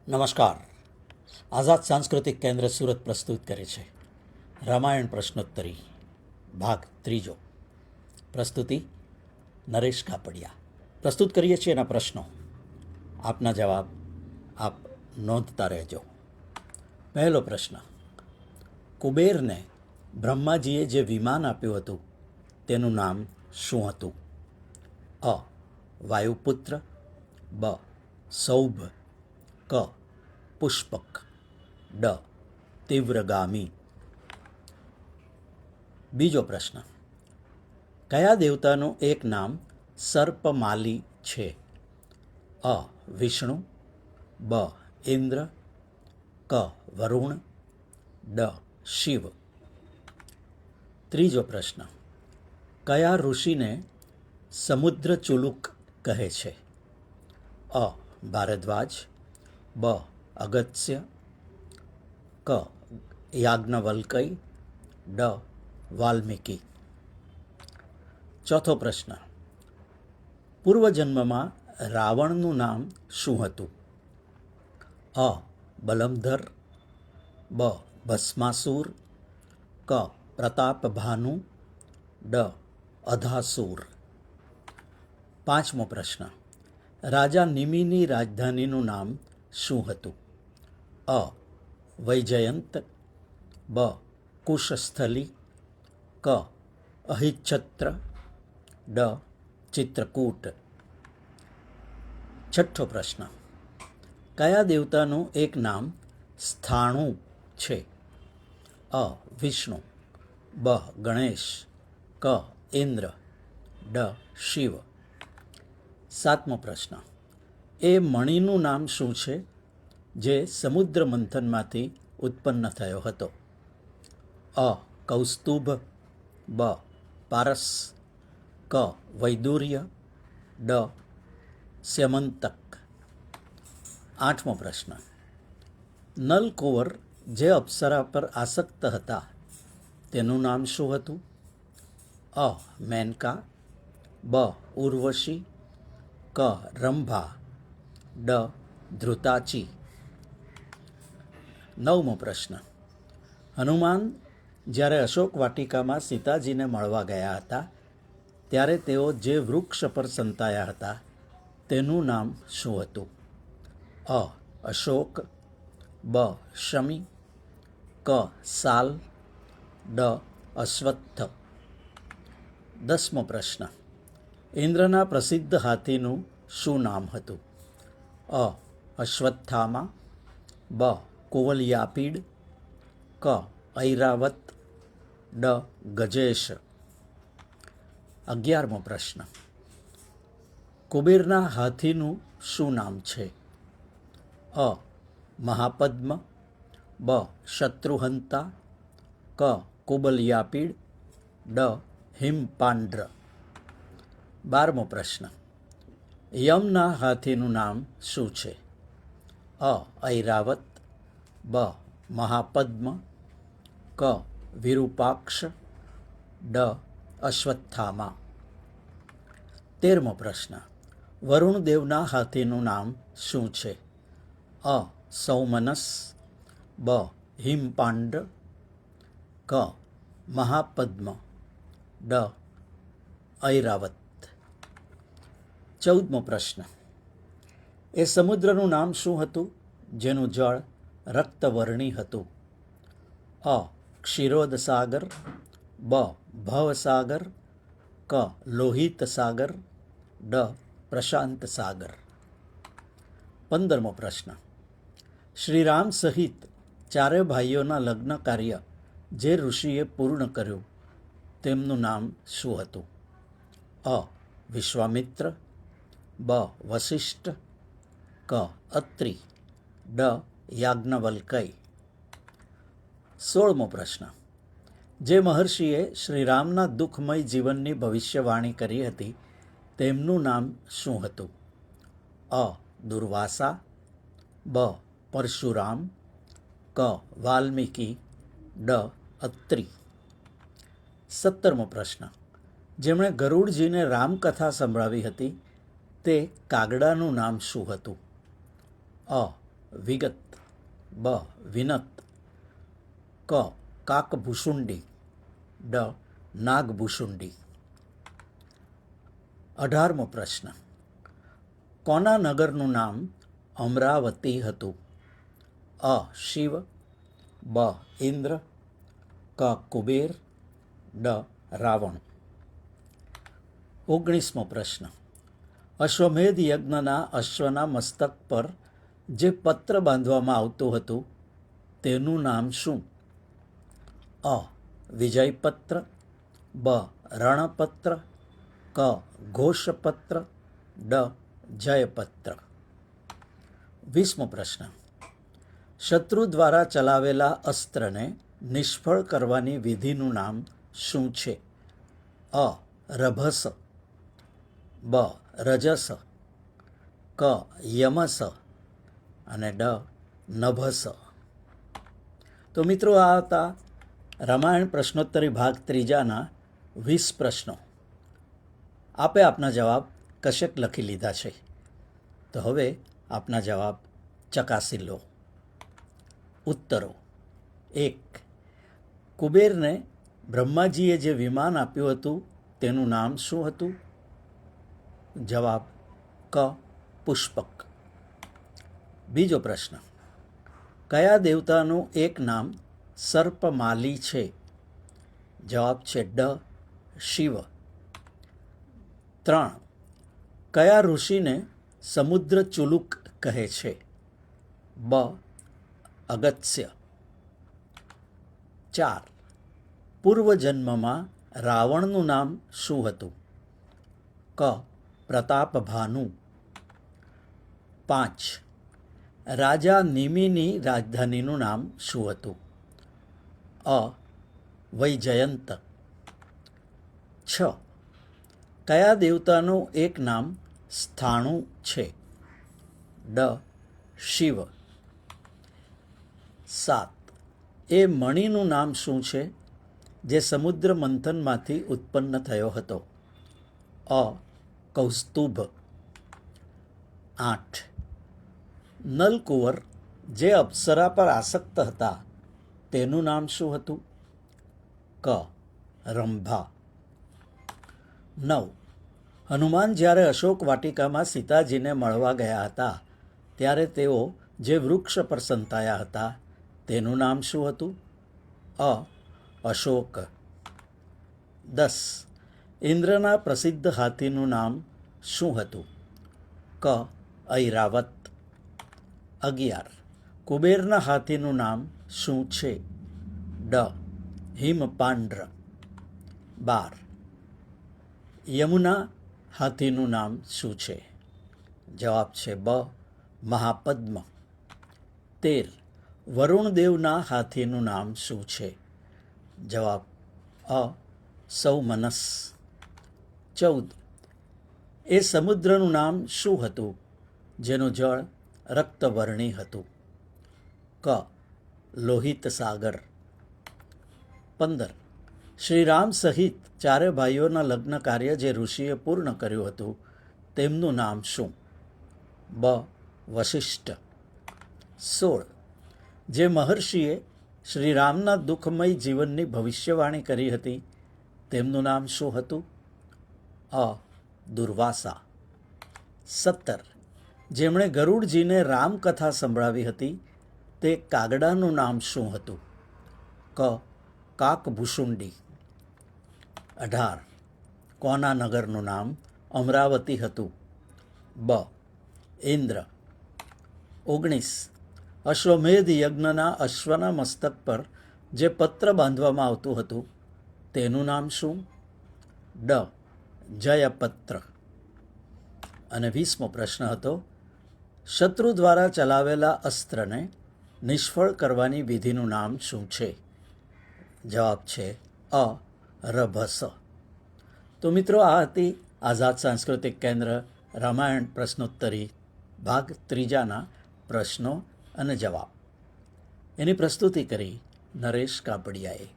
નમસ્કાર. આઝાદ સાંસ્કૃતિક કેન્દ્ર સુરત પ્રસ્તુત કરે છે રામાયણ પ્રશ્નોત્તરી ભાગ ત્રીજો. પ્રસ્તુતિ નરેશ કાપડિયા. પ્રસ્તુત કરીએ છીએ એના પ્રશ્નો, આપના જવાબ આપ નોંધતા રહેજો. પહેલો પ્રશ્ન: કુબેરને બ્રહ્માજીએ જે વિમાન આપ્યું હતું તેનું નામ શું હતું? અ. વાયુપુત્ર, બ. સૌભ, ક. પુષ્પક, ડ. તીવ્રગામી. બીજો પ્રશ્ન: કયા દેવતાનું એક નામ સર્પમાલી છે? અ. વિષ્ણુ, બ. ઇન્દ્ર, ક. વરુણ, ડ. શિવ. ત્રીજો પ્રશ્ન: કયા ઋષિને સમુદ્રચુલુક કહે છે? અ. ભારદ્વાજ, બ. અગસ્ત્ય, ક. યાજ્ઞવલ્ક્ય, ડ. વાલ્મીકી. ચોથો પ્રશ્ન: પૂર્વજન્મમાં રાવણનું નામ શું હતું? અ. બલમધર, બ. ભસ્માસુર, ક. પ્રતાપભાનુ, ડ. અધાસુર. પાંચમો પ્રશ્ન: રાજા નિમિની રાજધાનીનું નામ શું હતું? અ. વૈજયંત, બ. કુશસ્થલી, ક. અહિચ્છત્ર, ડ. ચિત્રકૂટ. છઠ્ઠો પ્રશ્ન: કયા દેવતાનું એક નામ સ્થાણુ છે? અ. વિષ્ણુ, બ. ગણેશ, ક. ઇન્દ્ર, ડ. શિવ. સાતમો પ્રશ્ન: એ મણિનું નામ શું છે જે સમુદ્ર મંથનમાંથી ઉત્પન્ન થયો હતો? અ. કૌસ્તુભ, બ. પારસ, ક. વૈદુર્ય, ડ. સ્યમંતક. આઠમો પ્રશ્ન: નલકુંવર જે અપ્સરા પર આસક્ત હતા તેનું નામ શું હતું? અ. મેનકા, બ. ઉર્વશી, ક. રંભા, ડ. ધ્રુતાચી. નવમો પ્રશ્ન: હનુમાન જ્યારે અશોક વાટિકામાં સીતાજીને મળવા ગયા હતા ત્યારે તેઓ જે વૃક્ષ પર સંતાયા હતા તેનું નામ શું હતું? અ. અશોક, બ. શમી, ક. સાલ, ડ. અશ્વત્થ. દસમો પ્રશ્ન: ઇન્દ્રના પ્રસિદ્ધ હાથીનું શું નામ હતું? અ. અશ્વત્થામા, બ. કુવલયાપીડ, ક. ઐરાવત, ડ. ગજેશ. 11મો પ્રશ્ન: કુબેરના હાથીનું શું નામ છે? અ. મહાપદ્મ, બ. શત્રુહંતા, ક. કુબલયાપીડ, ડ. હિમપાંડ્ર. 12મો પ્રશ્ન: યમના હાથીનું નામ શું છે? અ. ઐરાવત, બ. મહાપદ્મ, ક. વિરૂપાક્ષ, ડ. અશ્વત્થામા. 13મો પ્રશ્ન: વરુણદેવના હાથીનું નામ શું છે? અ. સૌમનસ, બ. હિમપાંડ્ર, ક. મહાપદ્મ, ડ. ઐરાવત. 14મો પ્રશ્ન: એ સમુદ્રનું નામ શું હતું જેનું જળ રક્તવર્ણી હતું? અ. ક્ષીરોદ સાગર, બ. ભવસાગર, ક. લોહિત સાગર, ડ. પ્રશાંત સાગર. 15મો પ્રશ્ન: શ્રીરામ સહિત ચારે ભાઈઓના લગ્ન કાર્ય જે ઋષિએ પૂર્ણ કર્યું તેમનું નામ શું હતું? અ. વિશ્વામિત્ર, બ. વસિષ્ઠ, ક. અત્રિ, ડ. યાજ્ઞવલ્ક્ય. 16મો પ્રશ્ન: જે મહર્ષિએ શ્રીરામના દુઃખમય જીવનની ભવિષ્યવાણી કરી હતી તેમનું નામ શું હતું? અ. દુર્વાસા, બ. પરશુરામ, ક. વાલ્મીકી, ડ. અત્રિ. 17મો પ્રશ્ન: જેમણે ગરુડજીને રામકથા સંભળાવી હતી તે કાગડાનું નામ શું હતું? અ. વિગત, બ વિનત, ક કાકભૂષુંડી, ડ નાગભૂષુંડી. 18મો પ્રશ્ન. કોના નગરનું નામ અમરાવતી હતું? અ શિવ, બ ઇન્દ્ર, ક કુબેર, ડ રાવણ. 19મો પ્રશ્ન. અશ્વમેધ યજ્ઞના અશ્વના મસ્તક પર જે પત્ર બાંધવામાં આવતું હતું તેનું નામ શું? અ વિજયપત્ર, બ રણપત્ર, ક ઘોષપત્ર, ડ જયપત્ર. 20મો પ્રશ્ન. શત્રુ દ્વારા ચલાવેલા અસ્ત્રને નિષ્ફળ કરવાની વિધિનું નામ શું છે? અ રભસ, બ રજસ, ક યમસ અને ડ નભસ. તો મિત્રો, આ હતા રામાયણ પ્રશ્નોત્તરી ભાગ 3ના 20 પ્રશ્નો. આપે આપના જવાબ કશેક લખી લીધા છે. તો હવે આપના જવાબ ચકાસી લો. ઉત્તરો. 1. કુબેરને બ્રહ્માજીએ જે વિમાન આપ્યું હતું તેનું નામ શું હતું? જવાબ ક પુષ્પક. બીજો પ્રશ્ન. કયા દેવતાનું એક નામ સર્પમાલી છે? જવાબ છે ડ શિવ. 3. કયા ઋષિને સમુદ્ર ચુલુક કહે છે? બ અગત્ય. 4. પૂર્વજન્મમાં રાવણનું નામ શું હતું? ક પ્રતાપભાનુ. 5. રાજા નિમિની રાજધાનીનું નામ શું હતું? અ વૈજયંત. 6. કયા દેવતાનું એક નામ સ્થાણુ છે? ડ શિવ. 7. એ મણિનું નામ શું છે જે સમુદ્ર મંથનમાંથી ઉત્પન્ન થયો હતો? અ કૌસ્તુભ. 8. નલકુંવર જે અપ્સરા પર આસક્ત હતા તેનું નામ શું હતું? ક રંભા. 9. હનુમાન જ્યારે અશોક વાટિકામાં સીતાજીને મળવા ગયા હતા ત્યારે તેઓ જે વૃક્ષ પર સંતાયા હતા તેનું નામ શું હતું? અ અશોક. 10. ઇન્દ્રના પ્રસિદ્ધ હાથીનું નામ શું હતું? ક ઐરાવત. 11. કુબેરના હાથીનું નામ શું છે? ડ હિમપાંડ્ર. 12. યમુના હાથીનું નામ શું છે? જવાબ છે બ મહાપદ્મ. 13. વરુણદેવના હાથીનું નામ શું છે? જવાબ અ સૌમનસ. 14. એ સમુદ્રનું નામ શું હતું જેનું જળ રક્તવર્ણી હતું? ક લોહિત સાગર. 15. શ્રીરામ સહિત ચારે ભાઈઓના લગ્ન કાર્ય જે ઋષિએ પૂર્ણ કર્યું હતું તેમનું નામ શું? બ વશિષ્ઠ. 16. જે મહર્ષિએ શ્રીરામના દુઃખમય જીવનની ભવિષ્યવાણી કરી હતી તેમનું નામ શું હતું? અ દુર્વાસા. 17. જેમણે ગરુડજીને રામકથા સંભળાવી હતી તે કાગડાનું નામ શું હતું? ક કાકભૂષુંડી. 18. કોના નગરનું નામ અમરાવતી હતું? બ ઇન્દ્ર. 19. અશ્વમેધ યજ્ઞના અશ્વના મસ્તક પર જે પત્ર બાંધવામાં આવતું હતું તેનું નામ શું? ડ જયપત્ર. અને 20મો પ્રશ્ન હતો. શત્રુ દ્વારા ચલાવેલા અસ્ત્રને નિષ્ફળ કરવાની વિધિનું નામ શું છે? જવાબ છે અ રભસ. તો મિત્રો, આ હતી આઝાદ સાંસ્કૃતિક કેન્દ્ર રામાયણ પ્રશ્નોત્તરી ભાગ 3ના પ્રશ્નો અને જવાબ. એની પ્રસ્તુતિ કરી નરેશ કાપડિયાએ.